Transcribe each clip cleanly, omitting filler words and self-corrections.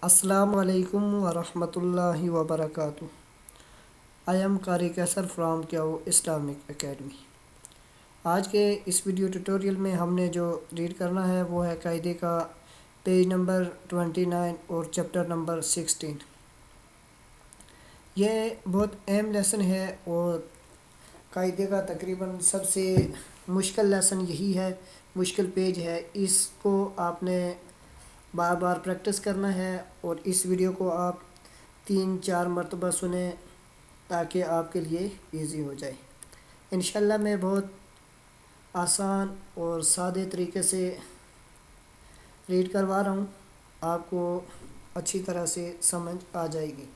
السلام علیکم ورحمۃ اللہ وبرکاتہ۔ آئی ایم قاری کیسر فرام کیاؤ اسلامک اکیڈمی۔ آج کے اس ویڈیو ٹیوٹوریل میں ہم نے جو ریڈ کرنا ہے وہ ہے قاعدے کا پیج نمبر 29 اور چیپٹر نمبر 16۔ یہ بہت اہم لیسن ہے اور قاعدے کا تقریباً سب سے مشکل لیسن یہی ہے، مشکل پیج ہے۔ اس کو آپ نے بار بار پریکٹس کرنا ہے اور اس ویڈیو کو آپ 3-4 مرتبہ سنیں تاکہ آپ کے لیے ایزی ہو جائے۔ انشاءاللہ میں بہت آسان اور سادے طریقے سے ریڈ کروا رہا ہوں، آپ کو اچھی طرح سے سمجھ آ جائے گی۔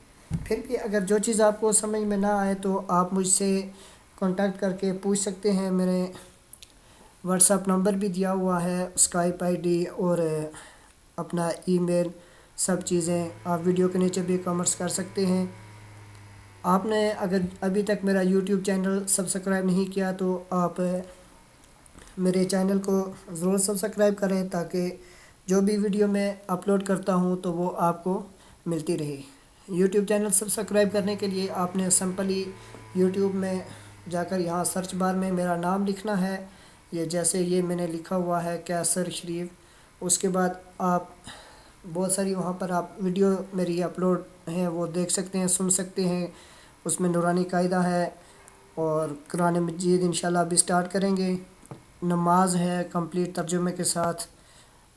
پھر بھی اگر جو چیز آپ کو سمجھ میں نہ آئے تو آپ مجھ سے کانٹیکٹ کر کے پوچھ سکتے ہیں۔ میرے واٹس ایپ نمبر بھی دیا ہوا ہے، اسکائپ آئی ڈی اور اپنا ای میل، سب چیزیں آپ ویڈیو کے نیچے بھی کامنٹس کر سکتے ہیں۔ آپ نے اگر ابھی تک میرا یوٹیوب چینل سبسکرائب نہیں کیا تو آپ میرے چینل کو ضرور سبسکرائب کریں تاکہ جو بھی ویڈیو میں اپلوڈ کرتا ہوں تو وہ آپ کو ملتی رہے۔ یوٹیوب چینل سبسکرائب کرنے کے لیے آپ نے سمپلی یوٹیوب میں جا کر یہاں سرچ بار میں میرا نام لکھنا ہے، یہ جیسے یہ میں نے لکھا ہوا ہے کیسر شریف۔ اس کے بعد آپ بہت ساری وہاں پر آپ ویڈیو میری اپلوڈ ہیں وہ دیکھ سکتے ہیں، سن سکتے ہیں۔ اس میں نورانی قاعدہ ہے اور قرآن مجید انشاءاللہ ابھی سٹارٹ کریں گے، نماز ہے کمپلیٹ ترجمے کے ساتھ،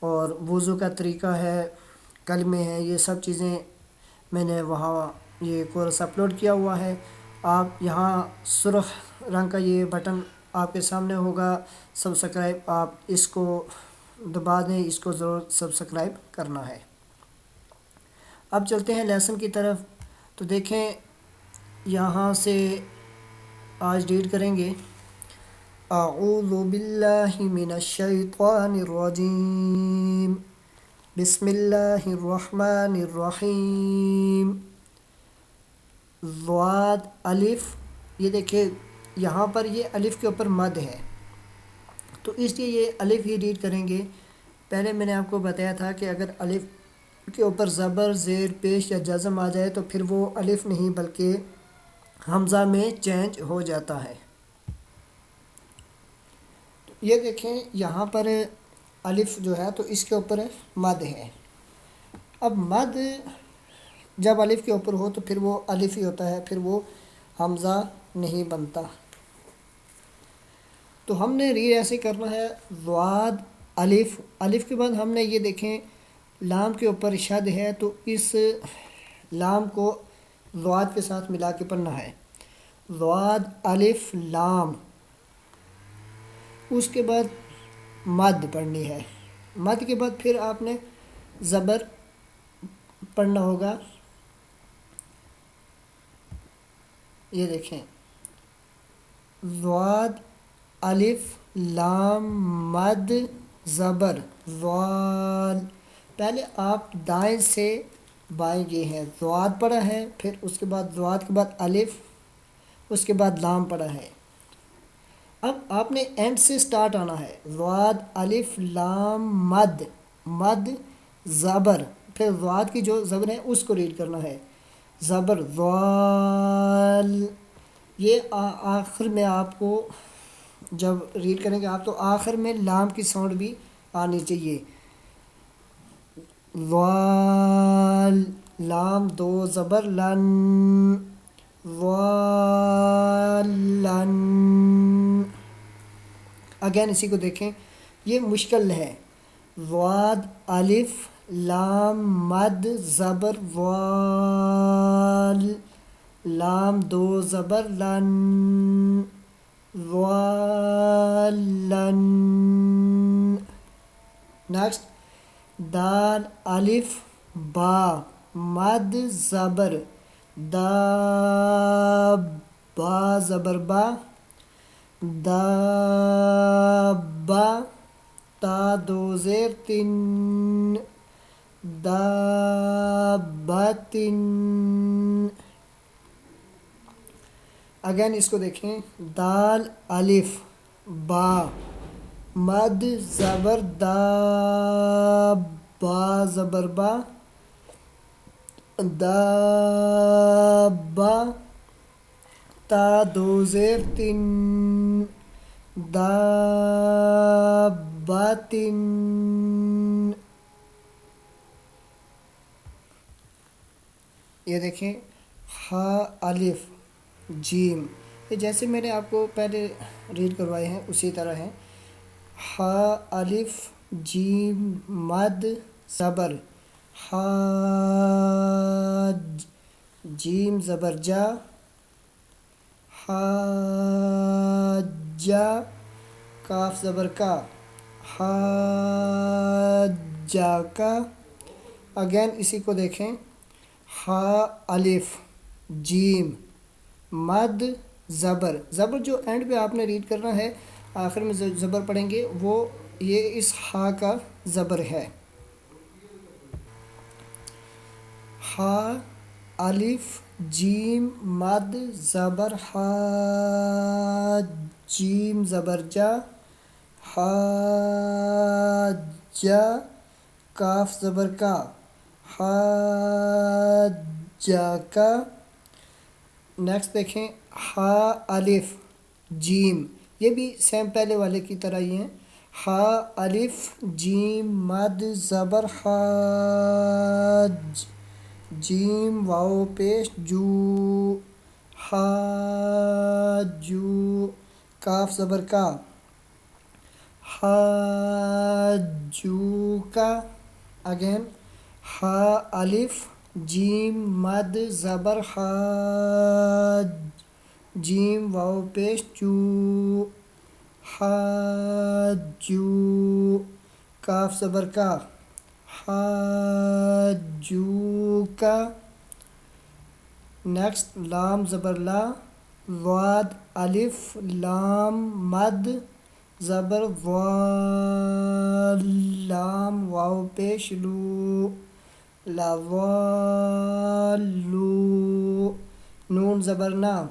اور وضو کا طریقہ ہے، کلمے ہیں، یہ سب چیزیں میں نے وہاں یہ کورس اپلوڈ کیا ہوا ہے۔ آپ یہاں سرخ رنگ کا یہ بٹن آپ کے سامنے ہوگا سبسکرائب، آپ اس کو دبا دیں، اس کو ضرور سبسکرائب کرنا ہے۔ اب چلتے ہیں لیسن کی طرف۔ تو دیکھیں یہاں سے آج ریڈ کریں گے، اعوذ باللہ من الشیطان الرجیم، بسم اللہ الرحمن الرحیم۔ ضاد الف، یہ دیکھیں یہاں پر یہ الف کے اوپر مد ہے تو اس لیے یہ الف ہی ریڈ کریں گے۔ پہلے میں نے آپ کو بتایا تھا کہ اگر الف کے اوپر زبر، زیر، پیش یا جزم آ جائے تو پھر وہ الف نہیں بلکہ حمزہ میں چینج ہو جاتا ہے۔ یہ دیکھیں یہاں پر الف جو ہے تو اس کے اوپر مد ہے۔ اب مد جب الف کے اوپر ہو تو پھر وہ الف ہی ہوتا ہے، پھر وہ حمزہ نہیں بنتا۔ تو ہم نے ریڈ ایسے کرنا ہے، ضاد الف، الف کے بعد ہم نے یہ دیکھیں لام کے اوپر شد ہے تو اس لام کو ضاد کے ساتھ ملا کے پڑھنا ہے، ضاد الف لام۔ اس کے بعد مد پڑھنی ہے، مد کے بعد پھر آپ نے زبر پڑھنا ہوگا۔ یہ دیکھیں ضاد الف لام مد زبر ضال۔ پہلے آپ دائیں سے بائیں گئے ہیں، ضاد پڑھا ہے، پھر اس کے بعد ضاد کے بعد الف، اس کے بعد لام پڑھا ہے۔ اب آپ نے اینڈ سے سٹارٹ آنا ہے، ضاد الف لام مد، مد زبر، پھر ضاد کی جو زبر ہے اس کو ریڈ کرنا ہے، زبر ضال۔ یہ آخر میں آپ کو جب ریڈ کریں گے آپ تو آخر میں لام کی ساؤنڈ بھی آنی چاہیے، ضال لام دو زبر لن، ضالن۔ اگین اسی کو دیکھیں، یہ مشکل ہے، ضاد الف لام مد زبر ضال، لام دو زبر لن، ضالن۔ نیکسٹ دال الف با مد زبر دا، با زبر با، دابا، تا دو زیر تن، دابتن۔ اگین اس کو دیکھیں، دال الف با مد زبر دا، با زبر با، دابا، تا دو زیر تین، داباتن. یہ دیکھیں ہا الف جیم، یہ جیسے میں نے آپ کو پہلے ریڈ کروائے ہیں اسی طرح ہیں. ہا الف جیم مد زبر حاج، جیم زبر جا حاجا، کاف زبر کا حاجا کا. اگین اسی کو دیکھیں ہا الف جیم مد زبر، زبر جو اینڈ پہ آپ نے ریڈ کرنا ہے، آخر میں زبر پڑھیں گے، وہ یہ اس ہا کا زبر ہے. ہا الف جیم مد زبر حاج، جیم زبر جا حاجا، کاف زبر کا حاجا کا. نیکسٹ دیکھیں ہا الف جیم، یہ بھی سیم پہلے والے کی طرح ہی ہیں. ہا الف جیم مد زبر حاج، جیم واو پیش جو حاجو، کاف زبر کا حاجو کا. اگین ہا الف جیم مد زبر حاج، جیم واو پیش جو حاجو، کاف زبر کا حاجو کا. نیکسٹ لام زبر لا، واد الف لام مد زبر وال، لام واو پیش لو لوالو، نون زبر نا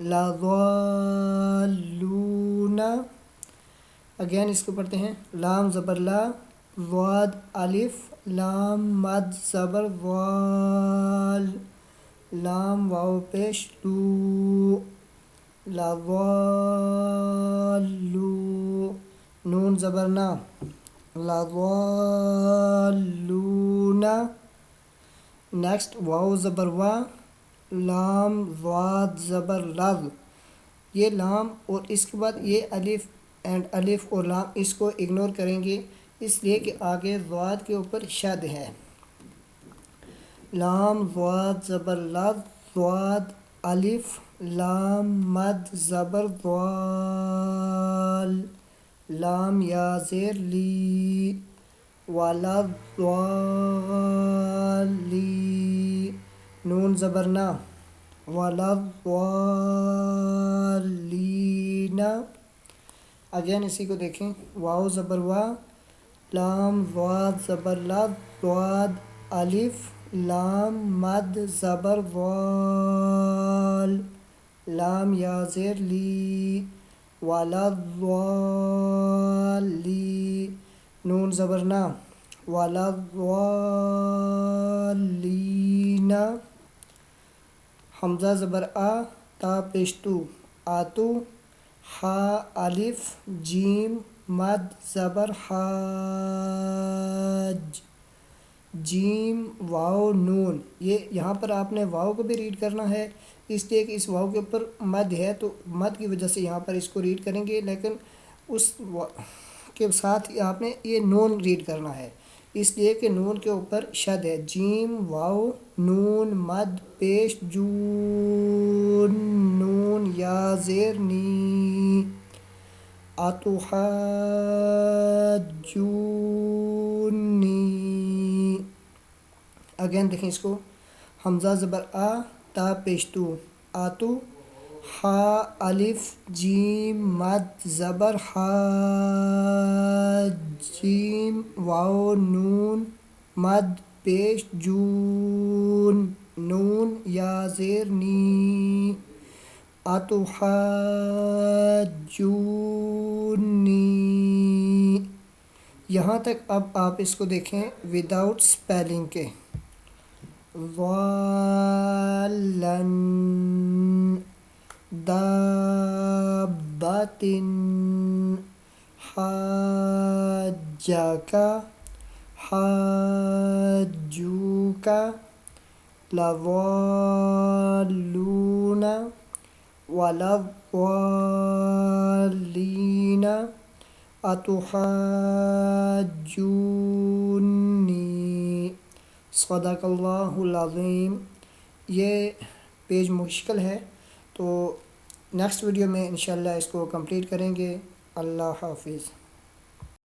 لضالون. اگین اس کو پڑھتے ہیں لام زبر لا، واد الف لام مد زبر وال، لام واو پیش لو لضالو، نون زبر نا لضالون. نیکسٹ واو زبر وا، لام واد زبر لظ، یہ لام اور اس کے بعد یہ الف اینڈ الف اور لام اس کو اگنور کریں گے اس لیے کہ آگے ضاد کے اوپر شد ہے. لام ضاد زبر لظ، ضاد الف لام مد زبر ضال، لام یا زیر لی ولضالی، نون زبر نا ولضالین. اگین اسی کو دیکھیں واو زبر وا، لام ضاد زبر لظ، ضاد الف لام مد زبر ضال، لام یا زیر لی ولضالی، نون زبر نا ولضالین. حمزہ زبر آ، تا پیشتو آتو، ہا الف جیم مد زبر حاج، جیم واو نون، یہ یہاں پر آپ نے واو کو بھی ریڈ کرنا ہے اس لیے کہ اس واو کے اوپر مد ہے تو مد کی وجہ سے یہاں پر اس کو ریڈ کریں گے، لیکن اس کے ساتھ ہی آپ نے یہ نون ریڈ کرنا ہے اس لیے کہ نون کے اوپر شد ہے. جیم واو نون مد پیش جون، نون یا زیر نی اتحاجونی. اگین دیکھیں اس کو حمزہ زبر آ، تا پیشتو آتو، ہا الف جیم مد زبر حاج، جیم واو نون مد پیش جون، نون یا زیر نی اتحاجونی. یہاں تک اب آپ اس کو دیکھیں وداؤٹ سپیلنگ کے. ضالا دابة حاجك حاجوك لضالون ولا الضالين اتحاجونی صدق اللہ العظیم۔ یہ پیج مشکل ہے تو نیکسٹ ویڈیو میں انشاءاللہ اس کو کمپلیٹ کریں گے۔ اللہ حافظ۔